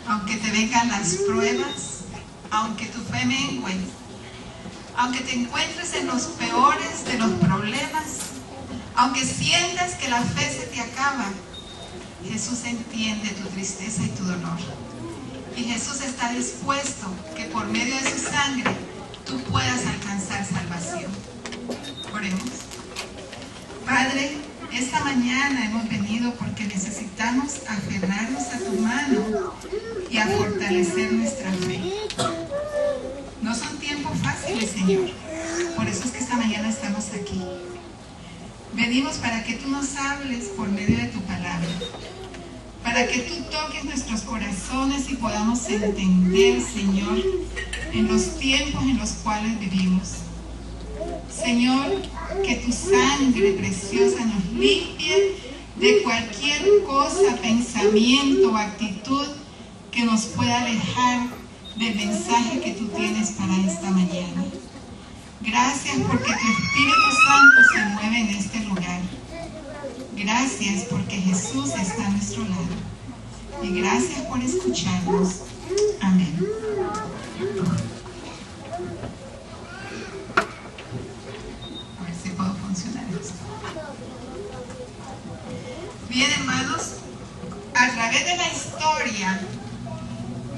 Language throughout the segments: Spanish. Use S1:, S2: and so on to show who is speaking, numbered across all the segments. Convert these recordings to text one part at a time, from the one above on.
S1: aunque te vengan las pruebas, aunque tu fe mengue, aunque te encuentres en los peores de los problemas, aunque sientas que la fe se te acaba, Jesús entiende tu tristeza y tu dolor. Y Jesús está dispuesto que por medio de su sangre tú puedas alcanzar salvación. Oremos. Padre, esta mañana hemos venido porque necesitamos aferrarnos a tu mano y a fortalecer nuestra fe. No son tiempos fáciles, Señor. Por eso es que esta mañana estamos aquí. Venimos para que tú nos hables por medio de tu palabra, para que tú toques nuestros corazones y podamos entender, Señor, en los tiempos en los cuales vivimos. Señor, que tu sangre preciosa nos limpie de cualquier cosa, pensamiento o actitud que nos pueda alejar del mensaje que tú tienes para esta mañana. Gracias porque tu Espíritu Santo se mueve en este lugar. Gracias porque Jesús está a nuestro lado. Y gracias por escucharnos. Amén. A ver si puedo funcionar esto. Bien, hermanos, a través de la historia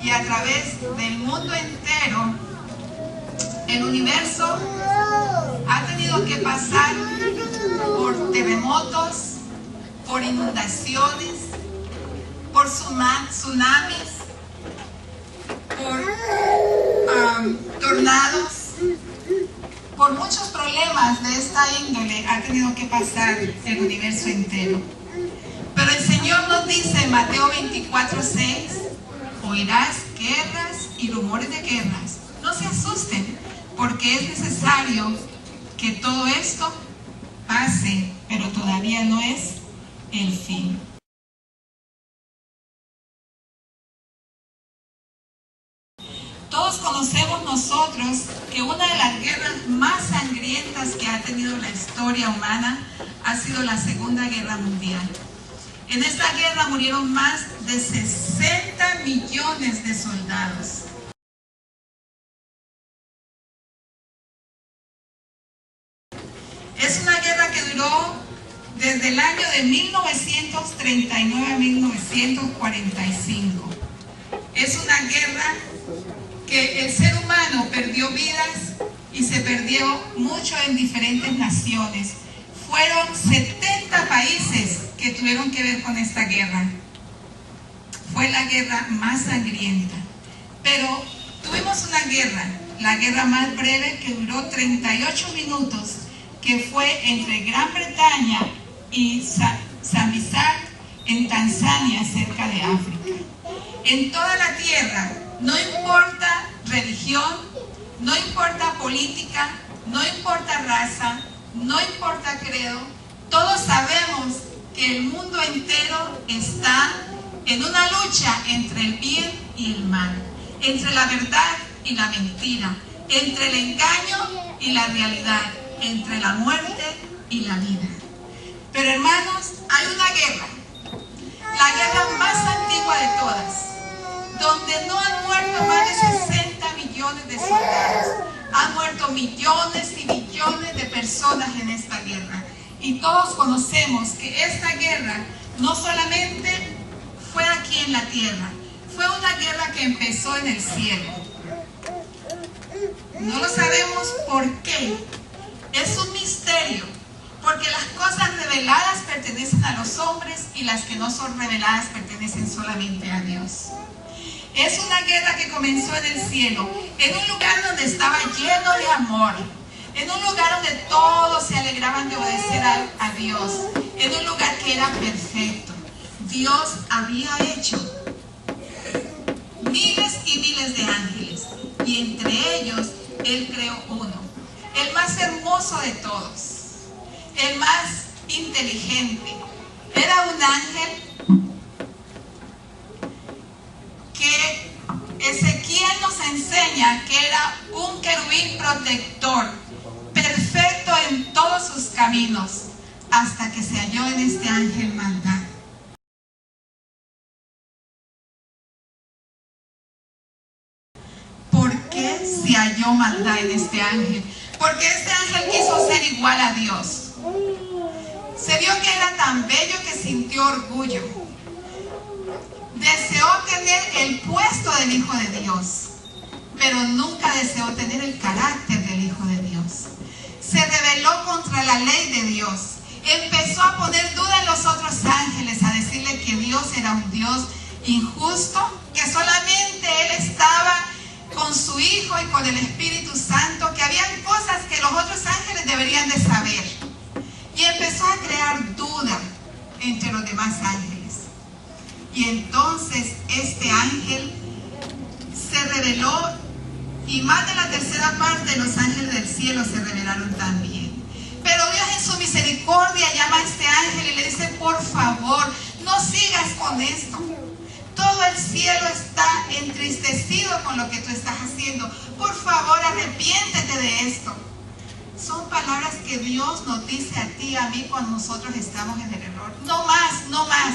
S1: y a través del mundo entero, el universo ha tenido que pasar por terremotos, por inundaciones, por tsunamis, por tornados, por muchos problemas de esta índole ha tenido que pasar el universo entero. Pero el Señor nos dice en Mateo 24:6, oirás guerras y rumores de guerras. No se asusten, porque es necesario que todo esto pase, pero todavía no es el fin. Todos conocemos nosotros que una de las guerras más sangrientas que ha tenido la historia humana ha sido la Segunda Guerra Mundial. En esta guerra murieron más de 60 millones de soldados. Es una guerra que duró desde el año de 1939 a 1945. Es una guerra que el ser humano perdió vidas y se perdió mucho en diferentes naciones. Fueron 70 países que tuvieron que ver con esta guerra. Fue la guerra más sangrienta. Pero tuvimos una guerra, la guerra más breve, que duró 38 minutos, que fue entre Gran Bretaña y Zambia en Tanzania, cerca de África. En toda la tierra, no importa religión, no importa política, no importa raza, no importa credo, todos sabemos que el mundo entero está en una lucha entre el bien y el mal, entre la verdad y la mentira, entre el engaño y la realidad, entre la muerte y la vida. Pero hermanos, hay una guerra, la guerra más antigua de todas, donde no han muerto más de 60 millones de soldados, han muerto millones y millones de personas en esta guerra. Y todos conocemos que esta guerra no solamente fue aquí en la tierra, fue una guerra que empezó en el cielo. No lo sabemos por qué. Es un misterio, porque las cosas reveladas pertenecen a los hombres y las que no son reveladas pertenecen solamente a Dios. Es una guerra que comenzó en el cielo, en un lugar donde estaba lleno de amor, en un lugar donde todos se alegraban de obedecer a Dios, en un lugar que era perfecto. Dios había hecho miles y miles de ángeles, y entre ellos Él creó uno, el más hermoso de todos, el más inteligente. Era un ángel que Ezequiel nos enseña que era un querubín protector, perfecto en todos sus caminos, hasta que se halló en este ángel maldad. si halló maldad en este ángel, porque este ángel quiso ser igual a Dios. Se vio que era tan bello que sintió orgullo. Deseó tener el puesto del Hijo de Dios, pero nunca deseó tener el carácter del Hijo de Dios. Se rebeló contra la ley de Dios. Empezó a poner duda en los otros ángeles, a decirle que Dios era un Dios injusto, que solamente Él estaba con su Hijo y con el Espíritu Santo, que habían cosas que los otros ángeles deberían de saber. Y empezó a crear duda entre los demás ángeles. Y entonces este ángel se rebeló, y más de la tercera parte de los ángeles del cielo se rebelaron también. Pero Dios en su misericordia llama a este ángel y le dice: por favor, no sigas con esto. Todo el cielo está entristecido con lo que tú estás haciendo. Por favor, arrepiéntete de esto. Son palabras que Dios nos dice a ti y a mí cuando nosotros estamos en el error. No más, no más.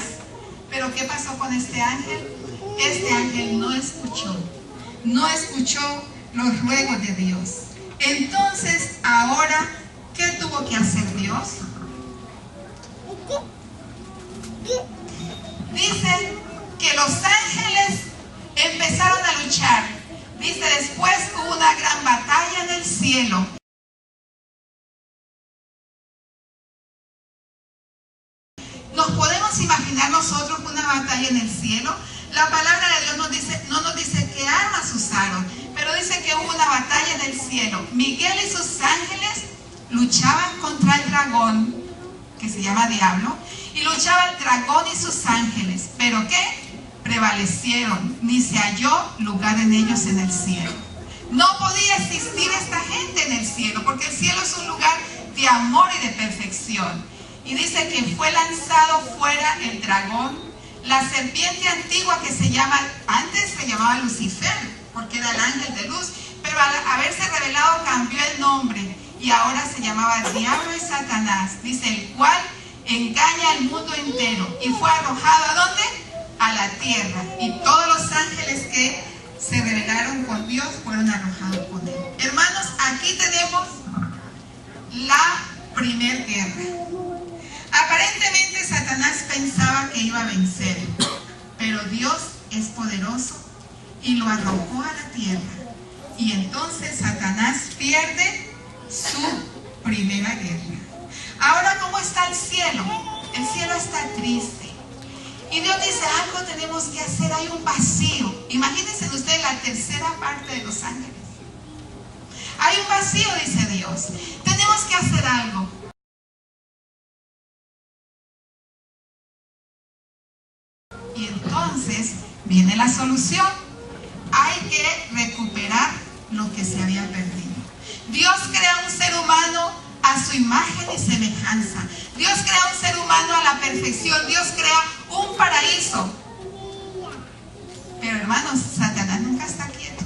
S1: Pero ¿qué pasó con este ángel? Este ángel no escuchó los ruegos de Dios. Entonces, ahora, ¿qué tuvo que hacer Dios? Dice que los ángeles empezaron a luchar. Dice, después hubo una gran batalla en el cielo. ¿Nos podemos imaginar nosotros una batalla en el cielo? La palabra de Dios no nos dice qué armas usaron, pero dice que hubo una batalla en el cielo. Miguel y sus ángeles luchaban contra el dragón, que se llama Diablo, y luchaba el dragón y sus ángeles. ¿Pero qué? Prevalecieron, ni se halló lugar en ellos en el cielo. No podía existir esta gente en el cielo, porque el cielo es un lugar de amor y de perfección. Y dice que fue lanzado fuera el dragón, la serpiente antigua que antes se llamaba Lucifer, porque era el ángel de luz, pero al haberse revelado cambió el nombre y ahora se llamaba Diablo y Satanás. Dice, el cual engaña al mundo entero, y fue arrojado ¿a dónde? A la tierra. Y todos los ángeles que se rebelaron con Dios fueron arrojados con él. Hermanos, aquí tenemos la primera guerra. Aparentemente Satanás pensaba que iba a vencer, pero Dios es poderoso y lo arrojó a la tierra. Y entonces Satanás pierde su primera guerra. Ahora, ¿cómo está el cielo? El cielo está triste. Y Dios dice, algo tenemos que hacer, hay un vacío. Imagínense ustedes la tercera parte de los ángeles. Hay un vacío, dice Dios. Tenemos que hacer algo. Y entonces viene la solución. Hay que recuperar lo que se había perdido. Dios crea un ser humano a su imagen y semejanza. Dios crea un ser humano a la perfección. Dios crea un paraíso. Pero hermanos, Satanás nunca está quieto.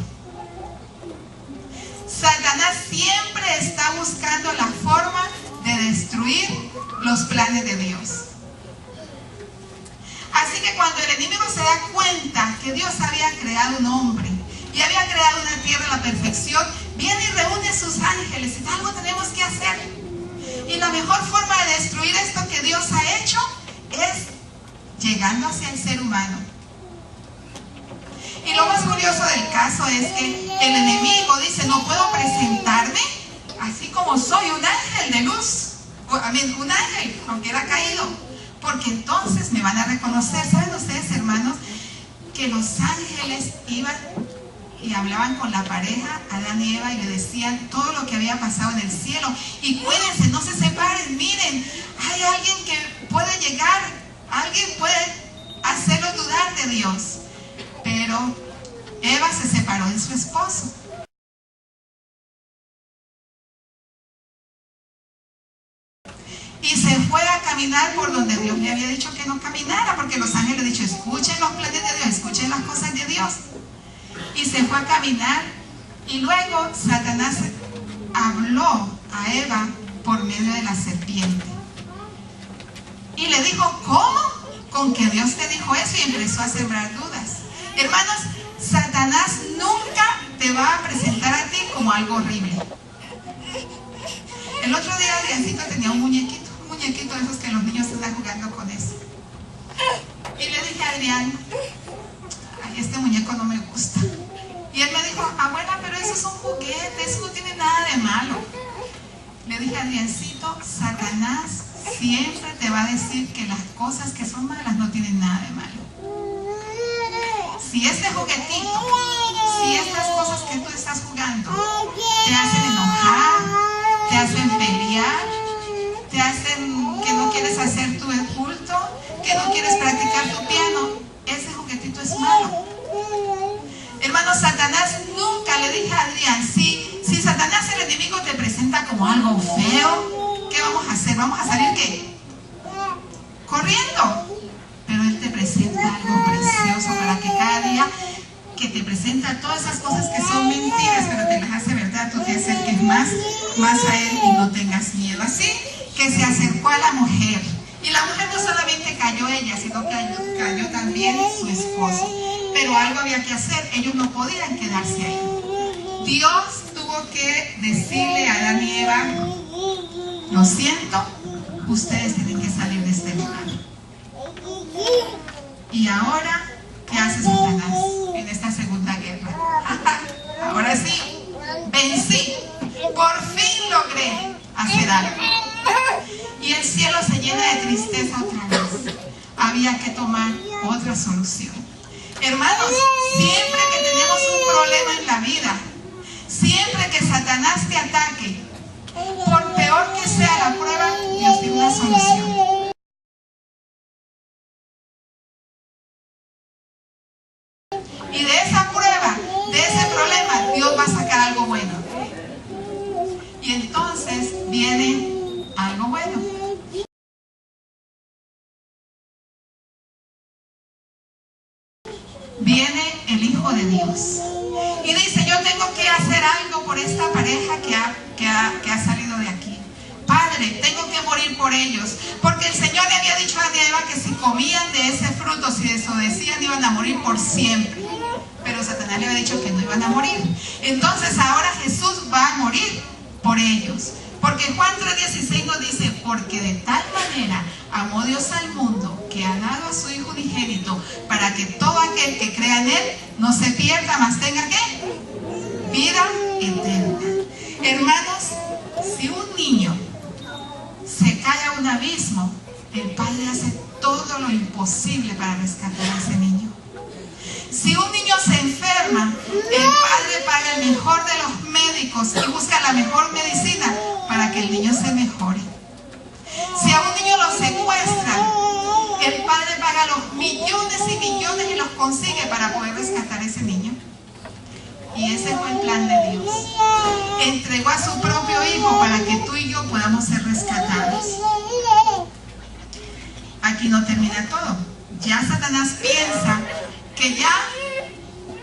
S1: Satanás siempre está buscando la forma de destruir los planes de Dios. Así que cuando el enemigo se da cuenta que Dios había creado un hombre y había creado una tierra a la perfección, viene y reúne a sus ángeles y algo tenemos que hacer. Y la mejor forma de destruir esto que Dios ha hecho es llegando hacia el ser humano. Y lo más curioso del caso es que el enemigo dice, no puedo presentarme así como soy, un ángel de luz, un ángel, aunque era caído, porque entonces me van a reconocer. ¿Saben ustedes, hermanos, que los ángeles iban y hablaban con la pareja, Adán y Eva, y le decían todo lo que había pasado en el cielo? Y cuídense, no se separen, miren, hay alguien que puede llegar, alguien puede hacerlos dudar de Dios. Pero Eva se separó de su esposo. Y se fue a caminar por donde Dios le había dicho que no caminara, porque los ángeles le han dicho, escuchen los planes de Dios, escuchen las cosas de Dios. Y se fue a caminar, y luego Satanás habló a Eva por medio de la serpiente. Y le dijo, ¿cómo? ¿Con que Dios te dijo eso? Y empezó a sembrar dudas. Hermanos, Satanás nunca te va a presentar a como algo horrible. El otro día Adriancito tenía un muñequito de esos que los niños están jugando con eso. Y le dije a Adrián, ay, este muñeco no me gusta. Y él me dijo, abuela, pero eso es un juguete, eso no tiene nada de malo. Le dije a Adriancito, Satanás siempre te va a decir que las cosas que son malas no tienen nada de malo. Si este juguetito, si estas cosas que tú estás jugando te hacen enojar, te hacen pelear, te hacen que no quieres hacer tu culto, que no quieres practicar tu piano, ese juguetito es malo. Hermano, Satanás nunca, le dije a Adrián, si Satanás el enemigo te presenta como algo feo, ¿qué vamos a hacer? ¿Vamos a salir qué? Corriendo. Pero él te presenta algo precioso para que cada día que te presenta todas esas cosas que son mentiras, pero te las hace verdad, tú te acerques más a él y no tengas miedo. Así que se acercó a la mujer. Y la mujer no solamente cayó ella, sino que cayó también su esposo. Pero algo había que hacer, ellos no podían quedarse ahí. Dios tuvo que decirle a Adán y Eva, lo siento, ustedes tienen que salir de este lugar. Y ahora, ¿qué hace Satanás en esta segunda guerra? Ahora sí, vencí, por fin logré hacer algo. Y el cielo se llena de tristeza otra vez. Había que tomar otra solución. Hermanos, siempre que tenemos un problema en la vida, siempre que Satanás te ataque, por peor que sea la prueba, Dios tiene una solución. Y de esa prueba, de ese problema, Dios va a sacar algo bueno. Y entonces viene algo bueno. Viene el Hijo de Dios y dice, yo tengo que hacer algo por esta pareja que ha salido de aquí. Padre, tengo que morir por ellos, porque el Señor le había dicho a Adán y Eva que si comían de ese fruto, si desobedecían, iban a morir por siempre. Pero Satanás le había dicho que no iban a morir. Entonces ahora Jesús va a morir por ellos. Porque Juan 3:16 nos dice, porque de tal manera amó Dios al mundo, que ha dado a su Hijo unigénito, para que todo aquel que crea en Él no se pierda, mas tenga ¿qué? Vida eterna. Hermanos, si un niño se cae a un abismo, el Padre hace todo lo imposible para rescatar a ese niño. Si un niño se enferma, el Padre paga el mejor de los médicos y busca la mejor medicina para que el niño se mejore. Si a un niño lo secuestran, el Padre paga los millones y millones y los consigue para poder rescatar a ese niño. Y ese fue el plan de Dios. Entregó a su propio Hijo para que tú y yo podamos ser rescatados. Aquí no termina todo. Ya Satanás piensa que ya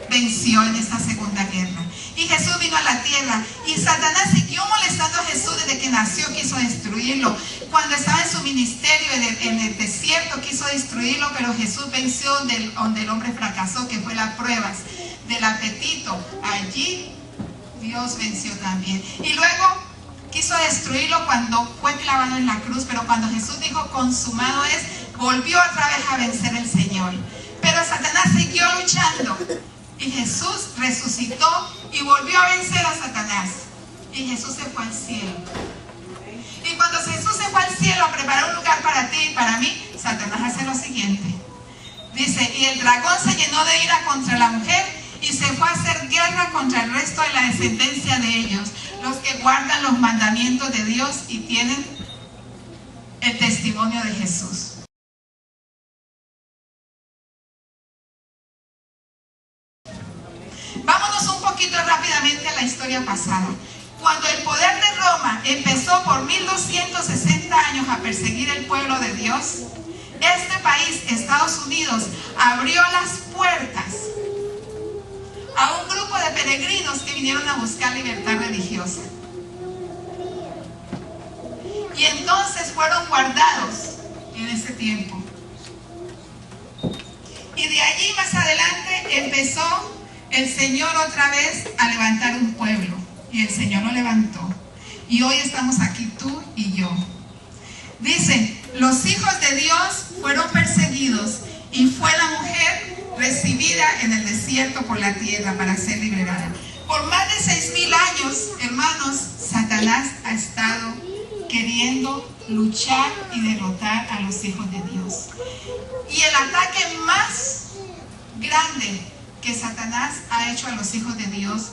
S1: venció en esta segunda guerra. Y Jesús vino a la tierra y Satanás siguió molestando a Jesús desde que nació, quiso destruirlo. Cuando estaba en su ministerio en el desierto quiso destruirlo, pero Jesús venció donde el hombre fracasó, que fue las pruebas del apetito. Allí Dios venció también. Y luego quiso destruirlo cuando fue clavado en la cruz, pero cuando Jesús dijo consumado es, volvió otra vez a vencer el Señor. Pero Satanás siguió luchando y Jesús resucitó y volvió a vencer a Satanás. Y Jesús se fue al cielo. Y cuando Jesús se fue al cielo a preparar un lugar para ti y para mí, Satanás hace lo siguiente. Dice, y el dragón se llenó de ira contra la mujer y se fue a hacer guerra contra el resto de la descendencia de ellos, los que guardan los mandamientos de Dios y tienen el testimonio de Jesús. Vámonos un poquito rápidamente a la historia pasada. Cuando el poder de Roma empezó por 1260 años a perseguir el pueblo de Dios, este país, Estados Unidos, abrió las puertas a un grupo de peregrinos que vinieron a buscar libertad religiosa. Y entonces fueron guardados en ese tiempo. Y de allí más adelante empezó el Señor otra vez a levantar un pueblo. y el Señor lo levantó. Y hoy estamos aquí tú y yo. Dice, los hijos de Dios fueron perseguidos y fue la mujer recibida en el desierto por la tierra para ser liberada. Por más de 6,000 años, hermanos, Satanás ha estado queriendo luchar y derrotar a los hijos de Dios. Y el ataque más grande que Satanás ha hecho a los hijos de Dios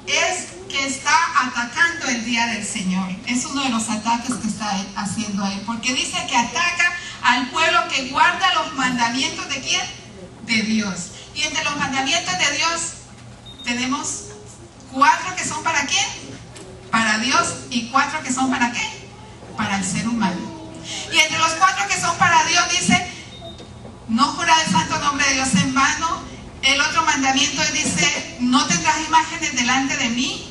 S1: es que está atacando el día del Señor. Es uno de los ataques que está haciendo él, porque dice que ataca al pueblo que guarda los mandamientos ¿de quién? De Dios. Y entre los mandamientos de Dios tenemos 4 que son ¿para quién? Para Dios, y 4 que son ¿para qué? Para el ser humano. Y entre los 4 que son para Dios dice, no jurar el santo nombre de Dios en vano. El otro mandamiento dice, no tendrás imágenes delante de mí.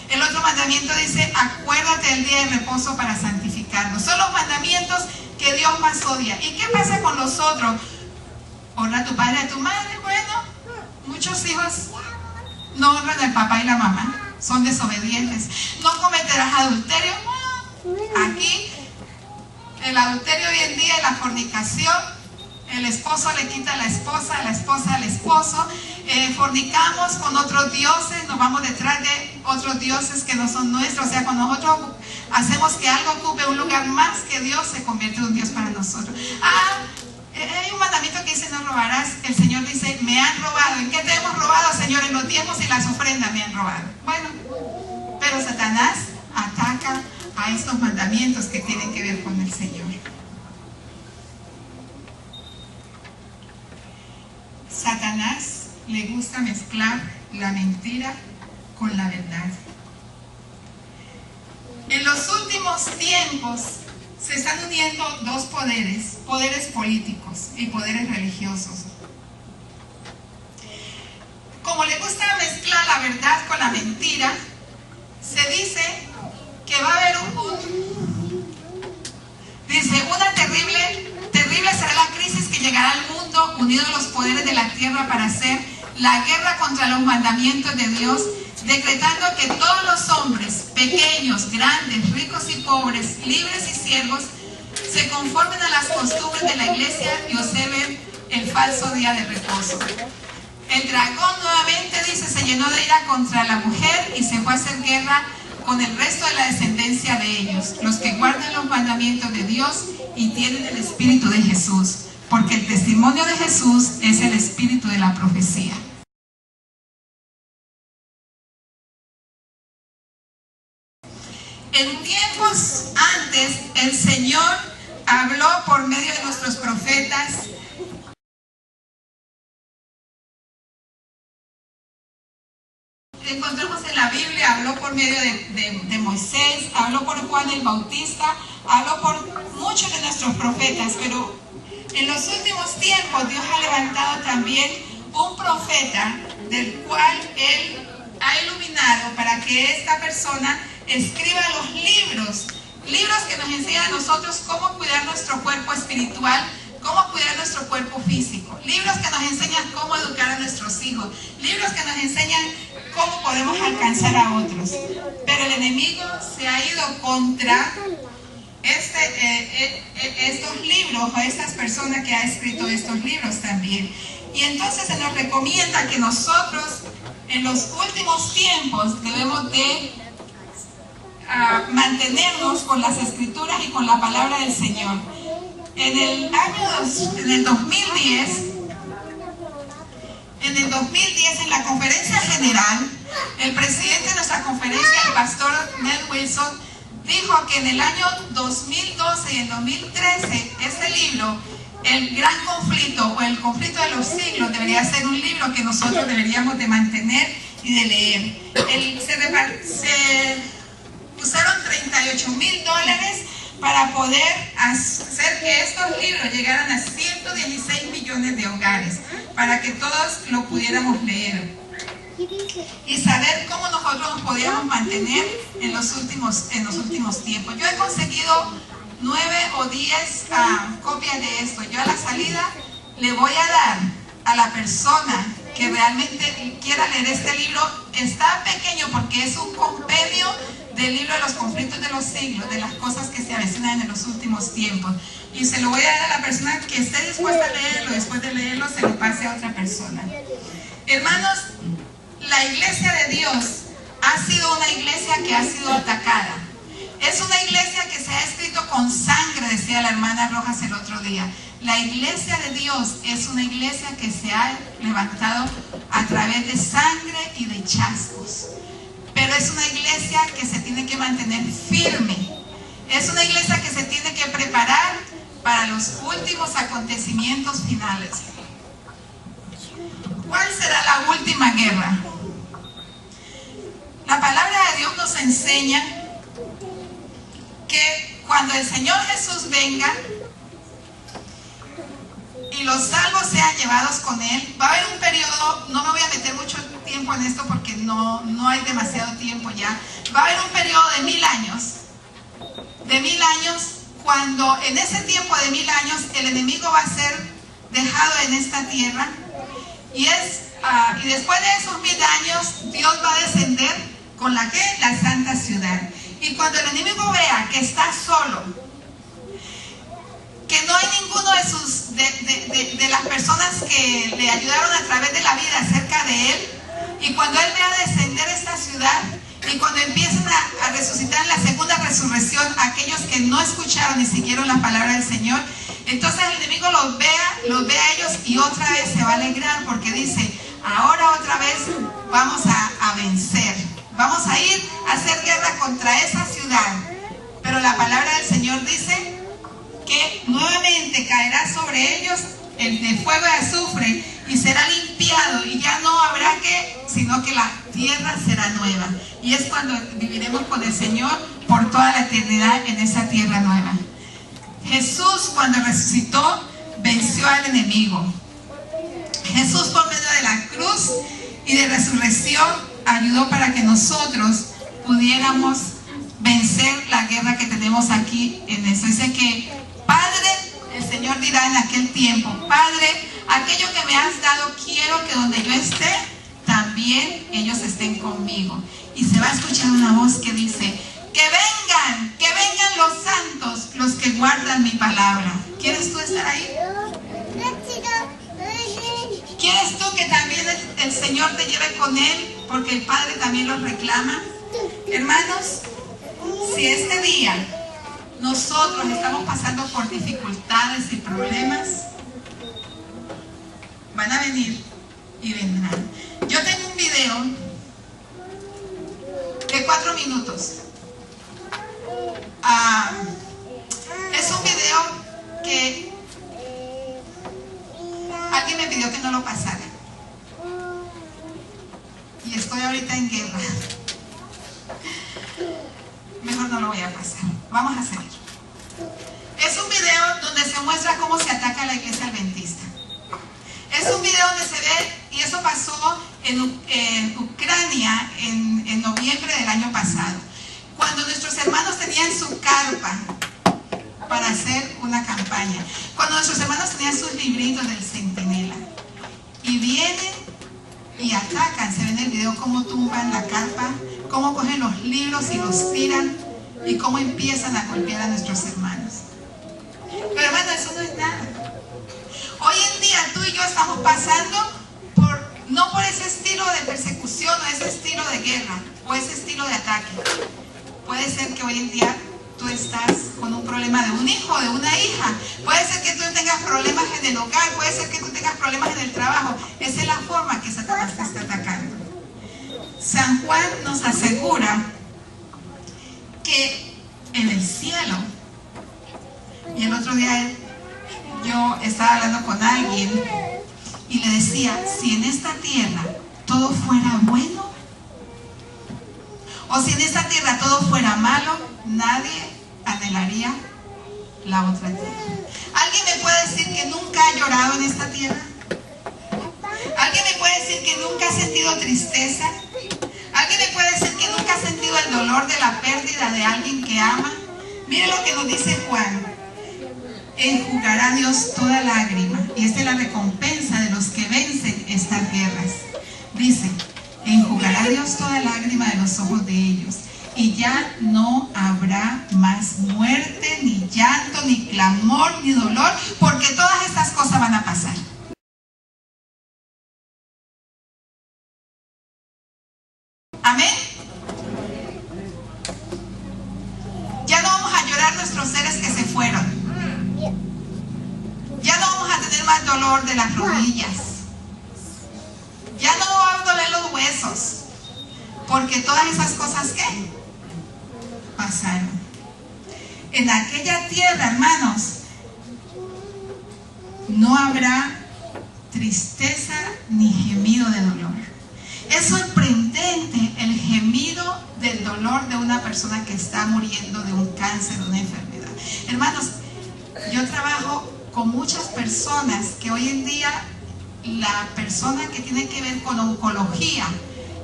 S1: El otro mandamiento dice, acuérdate del día de reposo para santificarlo. Son los mandamientos que Dios más odia. ¿Y qué pasa con los otros? Honra a tu padre y a tu madre. Bueno, muchos hijos no honran al papá y la mamá, son desobedientes. No cometerás adulterio. Aquí el adulterio hoy en día es la fornicación. El esposo le quita a la esposa al esposo. Fornicamos con otros dioses, nos vamos detrás de otros dioses que no son nuestros. O sea, cuando nosotros hacemos que algo ocupe un lugar más que Dios, se convierte en un Dios para nosotros. Hay un mandamiento que dice no robarás. El Señor dice, me han robado. ¿En qué te hemos robado, Señor? En los diezmos y las ofrendas me han robado. Bueno, pero Satanás ataca a estos mandamientos que tienen que ver con el Señor. Satanás le gusta mezclar la mentira con la verdad. En los últimos tiempos se están uniendo 2 poderes, poderes políticos y poderes religiosos. Como le gusta mezclar la verdad con la mentira, se dice que va a haber una terrible será la crisis que llegará al mundo unido a los poderes de la tierra para hacer la guerra contra los mandamientos de Dios, decretando que todos los hombres, pequeños, grandes, ricos y pobres, libres y siervos, se conformen a las costumbres de la iglesia y observen el falso día de reposo. El dragón nuevamente, dice, se llenó de ira contra la mujer y se fue a hacer guerra con el resto de la descendencia de ellos, los que guardan los mandamientos de Dios y tienen el espíritu de Jesús, porque el testimonio de Jesús es el espíritu de la profecía. En tiempos antes, el Señor habló por medio de nuestros profetas. Encontramos en la Biblia, habló por medio de Moisés, habló por Juan el Bautista, habló por muchos de nuestros profetas, pero en los últimos tiempos Dios ha levantado también un profeta del cual Él ha iluminado para que esta persona escriba los libros que nos enseñan a nosotros cómo cuidar nuestro cuerpo espiritual, cómo cuidar nuestro cuerpo físico, libros que nos enseñan cómo educar a nuestros hijos, libros que nos enseñan cómo podemos alcanzar a otros. Pero el enemigo se ha ido contra estos libros o estas personas que ha escrito estos libros también. Y entonces se nos recomienda que nosotros en los últimos tiempos debemos de mantenernos con las escrituras y con la palabra del Señor. En el 2010, en la conferencia general, el presidente de nuestra conferencia, el pastor Ned Wilson, dijo que en el año 2012 y en 2013, este libro, El Gran Conflicto o El Conflicto de los Siglos, debería ser un libro que nosotros deberíamos de mantener y de leer. Se usaron $38,000 para poder hacer que estos libros llegaran a 116 millones de hogares, para que todos lo pudiéramos leer y saber cómo nosotros nos podíamos mantener en los últimos tiempos. Yo he conseguido 9 o 10 copias de esto. Yo a la salida le voy a dar a la persona que realmente quiera leer este libro. Está pequeño porque es un compendio del libro de los conflictos de los siglos, de las cosas que se avecinan en los últimos tiempos. Y se lo voy a dar a la persona que esté dispuesta a leerlo. Después de leerlo se lo pase a otra persona. Hermanos, la iglesia de Dios ha sido una iglesia que ha sido atacada. Es una iglesia que se ha escrito con sangre, decía la hermana Rojas el otro día. La iglesia de Dios es una iglesia que se ha levantado a través de sangre y de chascos. Pero es una iglesia que se tiene que mantener firme. Es una iglesia que se tiene que preparar para los últimos acontecimientos finales. ¿Cuál será la última guerra? La palabra de Dios nos enseña que cuando el Señor Jesús venga y los salvos sean llevados con Él, va a haber un periodo, no me voy a meter mucho tiempo en esto porque no hay demasiado tiempo ya, va a haber un periodo de 1000 años, cuando en ese tiempo de 1000 años el enemigo va a ser dejado en esta tierra, y después de esos 1000 años Dios va a descender con la santa ciudad. Y cuando el enemigo vea que está solo, que no hay ninguno de las personas que le ayudaron a través de la vida cerca de él, y cuando él vea descender esta ciudad, y cuando empiezan a resucitar en la segunda resurrección aquellos que no escucharon ni siguieron la palabra del Señor, entonces el enemigo los ve a ellos y otra vez se va a alegrar, porque dice: ahora otra vez vamos a vencer, vamos a ir a hacer guerra contra esa ciudad. Pero la palabra del Señor dice que nuevamente caerá sobre ellos el de fuego y azufre, y será limpiado, y ya no habrá sino que la tierra será nueva. Y es cuando viviremos con el Señor por toda la eternidad en esa tierra nueva. Jesús, cuando resucitó, venció al enemigo. Jesús, por medio de la cruz y de resurrección, ayudó para que nosotros pudiéramos vencer la guerra que tenemos aquí en eso. Dice que Padre, el Señor dirá en aquel tiempo: Padre, aquello que me has dado, quiero que donde yo esté, también ellos estén conmigo. Y se va a escuchar una voz que dice: que vengan los santos, los que guardan mi palabra. ¿Quieres tú estar ahí? ¿Quieres tú que también el Señor te lleve con Él? Porque el Padre también los reclama. Hermanos, si este día nosotros estamos pasando por dificultades y problemas, van a venir y vendrán. Yo tengo un video de 4 minutos. Es un video que alguien me pidió que no lo pasara, y estoy ahorita en guerra. Mejor no lo voy a pasar. Vamos a seguir. Es un video donde se muestra cómo se ataca a la iglesia adventista. Es un video donde se ve, y eso pasó en Ucrania en noviembre del año pasado, cuando nuestros hermanos tenían su carpa para hacer una campaña, cuando nuestros hermanos tenían sus libritos del Centinela, y vienen y atacan. Se ve en el video cómo tumban la carpa, cómo cogen los libros y los tiran, y cómo empiezan a golpear a nuestros hermanos. Pero hermano, eso no es nada. Hoy en día tú y yo estamos pasando no por ese estilo de persecución, o ese estilo de guerra, o ese estilo de ataque. Puede ser que hoy en día tú estás con un problema de un hijo, de una hija. Puede ser que tú tengas problemas en el hogar, puede ser que tú tengas problemas en el trabajo. Esa es la forma que Satanás te está atacando. San Juan nos asegura que en el cielo, y el otro día yo estaba hablando con alguien y le decía: si en esta tierra todo fuera bueno, o si en esta tierra todo fuera malo, nadie anhelaría la otra tierra. ¿Alguien me puede decir que nunca ha llorado en esta tierra? ¿Alguien me puede decir que nunca ha sentido tristeza? ¿Alguien me puede decir que nunca ha sentido el dolor de la pérdida de alguien que ama? Mire lo que nos dice Juan: enjugará Dios toda lágrima, y esta es la recompensa de los que vencen estas guerras. Dice, enjugará Dios toda lágrima de los ojos de ellos, y ya no habrá más muerte, ni llanto, ni clamor, ni dolor, porque todas estas cosas van a pasar. Amén. Ya no vamos a llorar nuestros seres que se fueron. Ya no vamos a tener más dolor de las rodillas. Ya no va a doler los huesos. Porque todas esas cosas, ¿qué? Pasaron. En aquella tierra, hermanos, no habrá tristeza ni gemido de dolor. Es sorprendente el gemido del dolor de una persona que está muriendo de un cáncer, de una enfermedad. Hermanos, yo trabajo con muchas personas que hoy en día, la persona que tiene que ver con oncología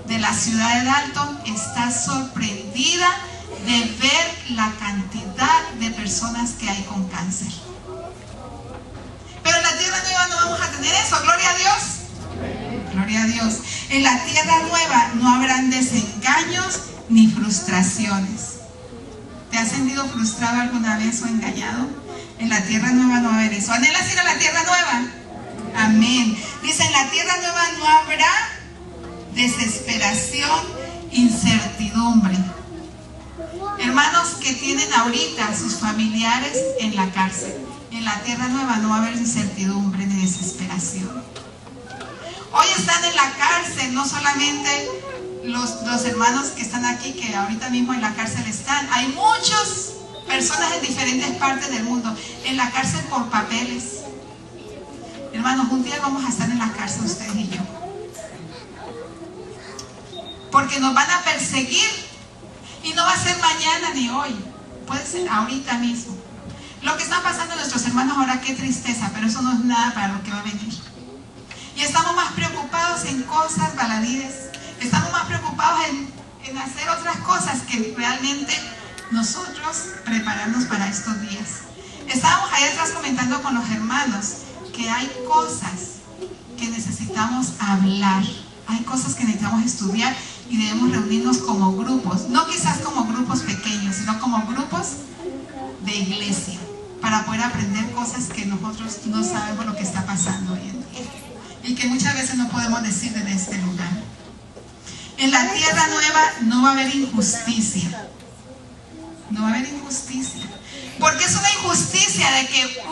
S1: de la ciudad de Dalton está sorprendida de ver la cantidad de personas que hay con cáncer. Pero en la tierra nueva no vamos a tener eso, gloria a Dios. Gloria a Dios. En la tierra nueva no habrán desengaños ni frustraciones. ¿Te has sentido frustrado alguna vez o engañado? En la tierra nueva no va a haber eso. ¿Anhelas ir a la tierra nueva? Amén. Dice, en la tierra nueva no habrá desesperación, incertidumbre. Hermanos que tienen ahorita a sus familiares en la cárcel, en la tierra nueva no va a haber incertidumbre ni desesperación. Hoy están en la cárcel, no solamente los hermanos que están aquí, que ahorita mismo en la cárcel están. Hay muchas personas en diferentes partes del mundo en la cárcel por papeles. Hermanos, un día vamos a estar en la cárcel ustedes y yo, porque nos van a perseguir, y no va a ser mañana ni hoy, puede ser ahorita mismo. Lo que están pasando nuestros hermanos ahora, qué tristeza, pero eso no es nada para lo que va a venir. Y estamos más preocupados en cosas baladíes, estamos más preocupados en hacer otras cosas que realmente nosotros prepararnos para estos días. Estábamos ahí atrás comentando con los hermanos que hay cosas que necesitamos hablar, hay cosas que necesitamos estudiar y debemos reunirnos como grupos, no quizás como grupos pequeños, sino como grupos de iglesia, para poder aprender cosas que nosotros no sabemos lo que está pasando hoy en día y que muchas veces no podemos decir desde este lugar. En la tierra nueva no va a haber injusticia. No va a haber injusticia. Porque es una injusticia de que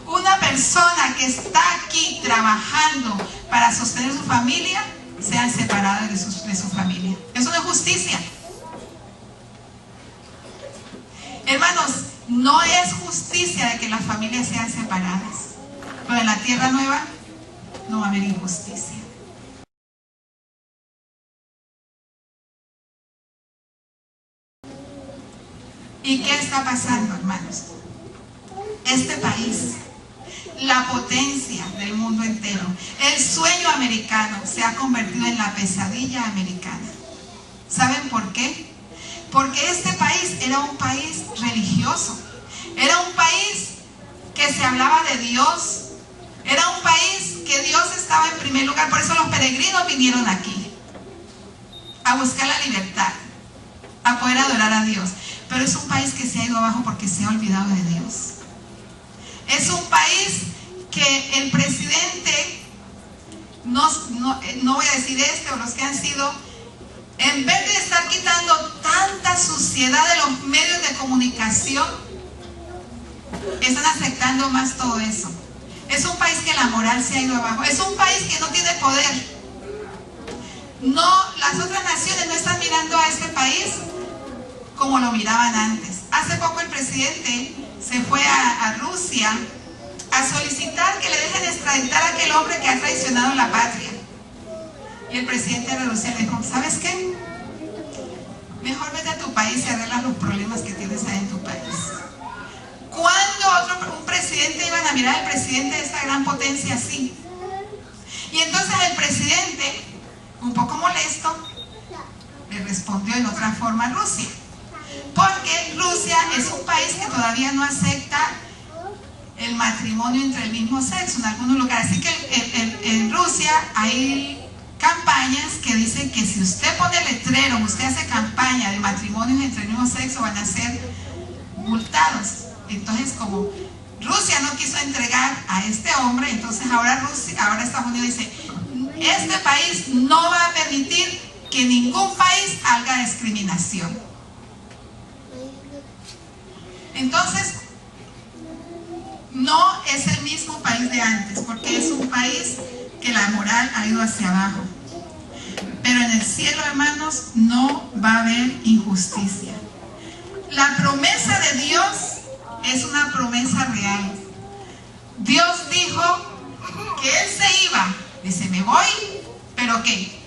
S1: una persona que está aquí trabajando para sostener su familia sea separada de su familia. Es una injusticia. Hermanos, no es justicia de que las familias sean separadas. Pero en la tierra nueva no va a haber injusticia. ¿Y qué está pasando, hermanos? Este país, la potencia del mundo entero, el sueño americano se ha convertido en la pesadilla americana. ¿Saben por qué? Porque este país era un país religioso, era un país que se hablaba de Dios, era un país que Dios estaba en primer lugar. Por eso los peregrinos vinieron aquí a buscar la libertad, a poder adorar a Dios. Pero es un país que se ha ido abajo porque se ha olvidado de Dios. Es un país que el presidente, no voy a decir o los que han sido, en vez de estar quitando tanta suciedad de los medios de comunicación, están aceptando más todo eso. Es un país que la moral se ha ido abajo. Es un país que no tiene poder. No, las otras naciones no están mirando a este país como lo miraban antes. Hace poco el presidente se fue a Rusia a solicitar que le dejen extraditar a aquel hombre que ha traicionado la patria. Y el presidente de Rusia le dijo, ¿sabes qué? Mejor vete a tu país y arregla los problemas que tienes ahí en tu país. ¿Cuándo un presidente iban a mirar al presidente de esta gran potencia así? Y entonces el presidente, un poco molesto, le respondió en otra forma a Rusia. Porque Rusia es un país que todavía no acepta el matrimonio entre el mismo sexo en algunos lugares. Así que en Rusia hay campañas que dicen que si usted pone letrero, usted hace campaña de matrimonios entre el mismo sexo, van a ser multados. Entonces, como Rusia no quiso entregar a este hombre, entonces ahora Estados Unidos dice, este país no va a permitir que ningún país haga discriminación. Entonces, no es el mismo país de antes, porque es un país que la moral ha ido hacia abajo. Pero en el cielo, hermanos, no va a haber injusticia. La promesa de Dios es una promesa real. Dios dijo que Él se iba. Dice, me voy, ¿pero qué?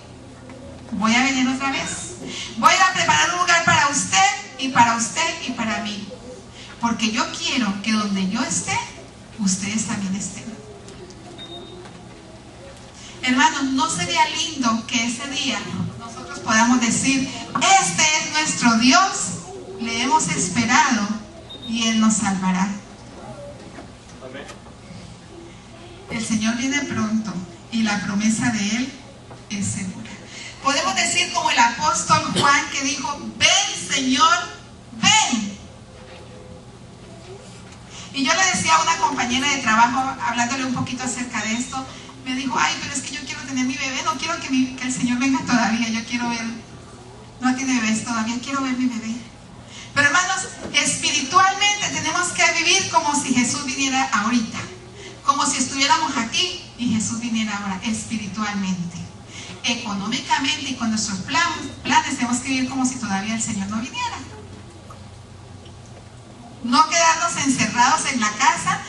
S1: Voy a venir otra vez. Voy a preparar un lugar para usted y para usted y para mí. Porque yo quiero que donde yo esté, ustedes también estén. Hermanos, ¿no sería lindo que ese día nosotros podamos decir, este es nuestro Dios, le hemos esperado y Él nos salvará? El Señor viene pronto y la promesa de Él es segura. Podemos decir como el apóstol Juan, que dijo, ven Señor, ven. Y yo le decía a una compañera de trabajo, hablándole un poquito acerca de esto, me dijo, ay, pero es que yo quiero tener mi bebé, no quiero que el Señor venga todavía, yo quiero ver, no tiene bebés todavía, quiero ver mi bebé. Pero hermanos, espiritualmente tenemos que vivir como si Jesús viniera ahorita, como si estuviéramos aquí y Jesús viniera ahora, espiritualmente. Económicamente y con nuestros planes tenemos que vivir como si todavía el Señor no viniera. No quedarnos encerrados en la casa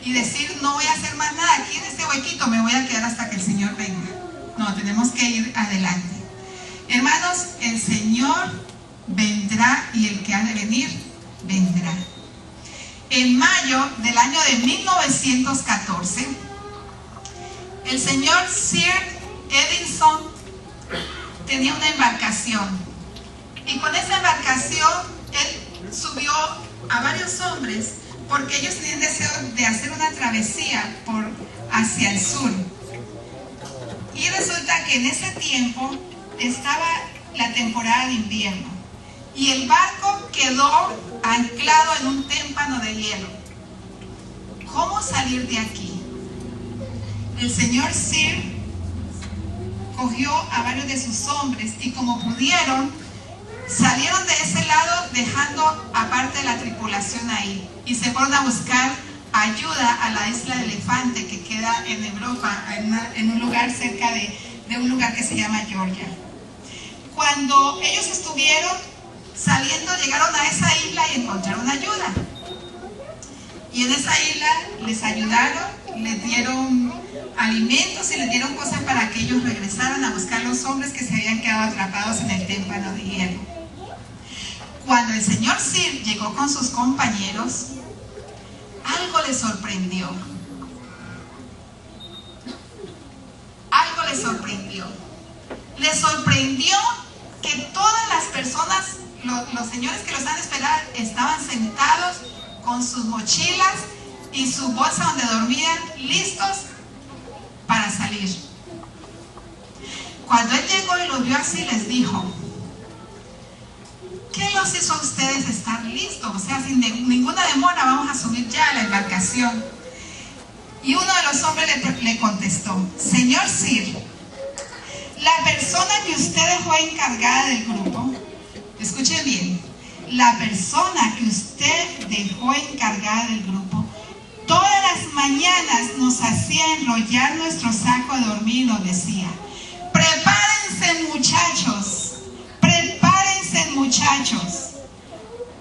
S1: y decir, no voy a hacer más nada, aquí en este huequito me voy a quedar hasta que el Señor venga. No, tenemos que ir adelante. Hermanos, el Señor vendrá y el que ha de venir, vendrá. En mayo del año de 1914, el señor Sir Edison tenía una embarcación. Y con esa embarcación, él subió a varios hombres porque ellos tenían deseo de hacer una travesía hacia el sur. Y resulta que en ese tiempo estaba la temporada de invierno y el barco quedó anclado en un témpano de hielo. ¿Cómo salir de aquí? El señor Sir cogió a varios de sus hombres y como pudieron, salieron de ese lado dejando aparte de la tripulación ahí y se fueron a buscar ayuda a la isla de Elefante, que queda en Europa, en un lugar cerca de un lugar que se llama Georgia. Cuando ellos estuvieron saliendo, llegaron a esa isla y encontraron ayuda. Y en esa isla les ayudaron, les dieron alimentos y les dieron cosas para que ellos regresaran a buscar a los hombres que se habían quedado atrapados en el témpano de hielo. Cuando el señor Sir llegó con sus compañeros, algo les sorprendió. Algo les sorprendió. Les sorprendió que todas las personas, los señores que los han esperado, estaban sentados con sus mochilas y su bolsa donde dormían, listos para salir. Cuando él llegó y los vio así, les dijo, ¿qué los hizo a ustedes estar listos? O sea, sin ninguna demora, vamos a subir ya a la embarcación. Y uno de los hombres le contestó, señor Sir, la persona que usted dejó encargada del grupo, escuchen bien, la persona que usted dejó encargada del grupo, todas las mañanas nos hacía enrollar nuestro saco de dormir y nos decía, prepárense muchachos,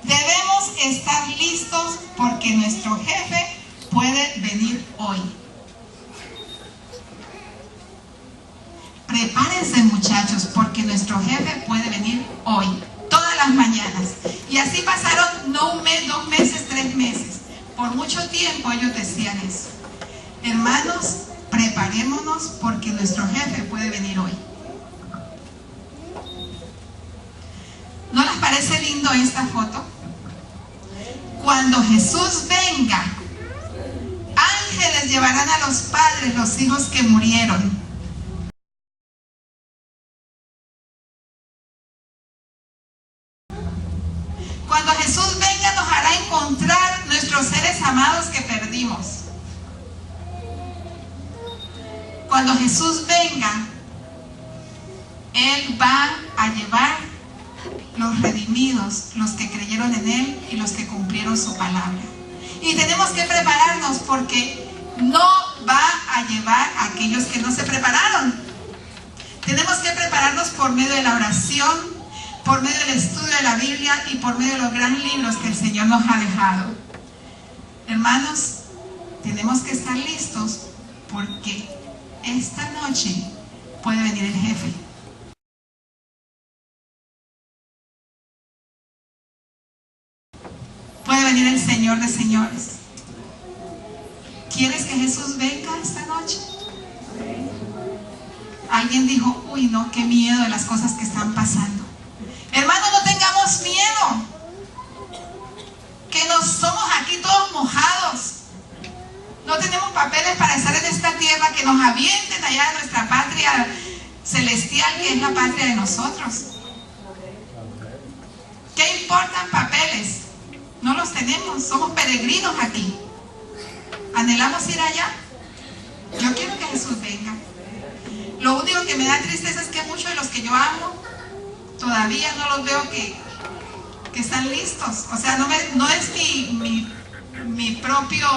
S1: debemos estar listos porque nuestro jefe puede venir hoy. Prepárense muchachos porque nuestro jefe puede venir hoy, todas las mañanas. Y así pasaron no un mes, 2 meses, 3 meses. Por mucho tiempo ellos decían eso. Hermanos, preparémonos porque nuestro jefe puede venir hoy. ¿No les parece lindo esta foto? Cuando Jesús venga, les llevarán a los padres los hijos que murieron. Cuando Jesús venga nos hará encontrar nuestros seres amados que perdimos. Cuando Jesús venga, Él va a llevar los redimidos, los que creyeron en Él y los que cumplieron su palabra. Y tenemos que prepararnos, porque no va a llevar a aquellos que no se prepararon. Tenemos que prepararnos por medio de la oración, por medio del estudio de la Biblia y por medio de los grandes libros que el Señor nos ha dejado. Hermanos, tenemos que estar listos, porque esta noche puede venir el jefe. Puede venir el Señor de señores. ¿Quieres que Jesús venga esta noche? Alguien dijo, uy, no, qué miedo de las cosas que están pasando. Hermanos, no tengamos miedo. Que nos somos aquí todos mojados. No tenemos papeles para estar en esta tierra, que nos avienten allá de nuestra patria celestial, que es la patria de nosotros. ¿Qué importan papeles? No los tenemos, somos peregrinos aquí. ¿Anhelamos ir allá? Yo quiero que Jesús venga. Lo único que me da tristeza es que muchos de los que yo amo todavía no los veo que están listos. O sea, no es mi propio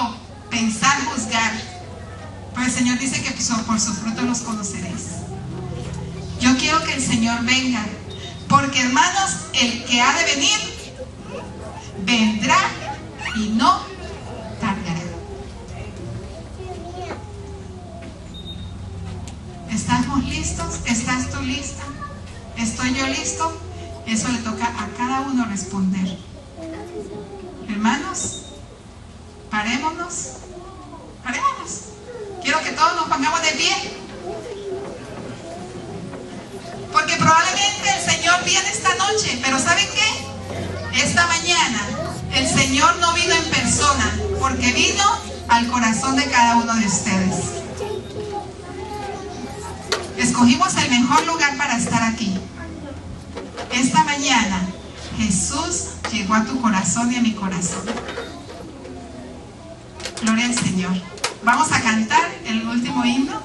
S1: pensar, juzgar. Pero el Señor dice que por sus frutos los conoceréis. Yo quiero que el Señor venga, porque, hermanos, el que ha de venir vendrá y no tardará. ¿Estamos listos? ¿Estás tú lista? ¿Estoy yo listo? Eso le toca a cada uno responder. Hermanos, parémonos. Quiero que todos nos pongamos de pie, porque probablemente el Señor viene esta noche, pero ¿saben qué? Esta mañana el Señor no vino en persona, porque vino al corazón de cada uno de ustedes. Escogimos el mejor lugar para estar aquí. Esta mañana Jesús llegó a tu corazón y a mi corazón. Gloria al Señor. Vamos a cantar el último himno.